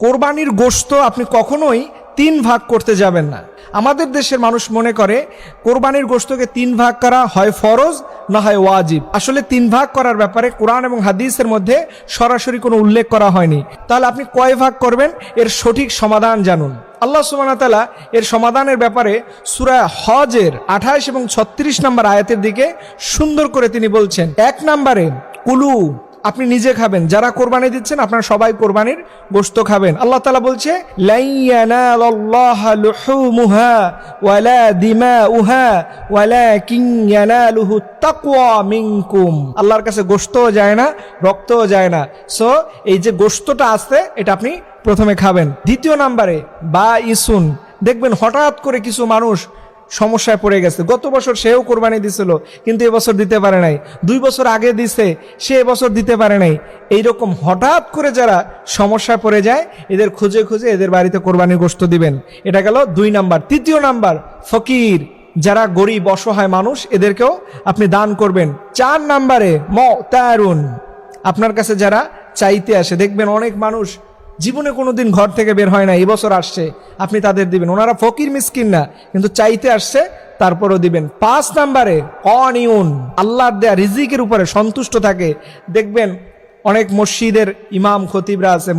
কোরবানির গোশত আপনি কখনোই 3 ভাগ করতে যাবেন না। আমাদের দেশের মানুষ মনে করে কোরবানির গোশতকে 3 ভাগ করা হয় ফরজ না হয় ওয়াজিব। আসলে 3 ভাগ করার ব্যাপারে কোরআন এবং হাদিসের মধ্যে সরাসরি কোনো উল্লেখ করা হয়নি। তাহলে আপনি কয় ভাগ করবেন এর সঠিক সমাধান জানুন। আল্লাহ সুবহানাহু ওয়া তাআলা এর সমাধানের ব্যাপারে সূরা হজের 28 এবং 36 নম্বর আয়াতের দিকে সুন্দর করে তিনি বলছেন। 1 নম্বরে কুলু, আপনি নিজে খাবেন, যারা কোরবানি দিচ্ছেন আপনারা সবাই কোরবানির গোশত খাবেন। আল্লাহ তাআলা বলছে লা ইয়ানালাল্লাহু লুহুমুহা ওয়ালা দিমাউহা ওয়ালাকিন ইয়ানালুহু তাকওয়া মিনকুম। আল্লাহর কাছে গোশতও যায় না, রক্তও যায় না। সো এই যে গোশতটা আছে এটা আপনি প্রথমে খাবেন। দ্বিতীয় নম্বরে বা ইসুন, দেখবেন হঠাৎ করে কিছু মানুষ সমস্যায় পড়ে গেছে। গত বছর সেও কোরবানি দিছিল কিন্তু এবছর দিতে পারে নাই, 2 বছর আগে দিছে সে এবছর দিতে পারে নাই। এইরকম হঠাৎ করে যারা সমস্যায় পড়ে যায় এদের খুঁজে খুঁজে এদের বাড়িতে কোরবানির গোশত দিবেন। এটা গেল 2 নাম্বার। তৃতীয় নাম্বার ফকির, যারা গরিব অসহায় মানুষ এদেরকেও আপনি দান করবেন। 4 নাম্বারে মুতারুন, আপনার কাছে যারা চাইতে আসে, দেখবেন অনেক মানুষ জীবনে কোনোদিন ঘর থেকে বের হয় না, এবছর আসছে, আপনি তাদের দিবেন। ওনারা ফকির মিসকিন না কিন্তু চাইতে আসছে, তারপরও দিবেন। 5 নাম্বারে অনিউন, আল্লাহর দেয়া রিজিকের উপরে সন্তুষ্ট থাকে। দেখবেন অনেক মসজিদের ইমাম খতিবরা আছে,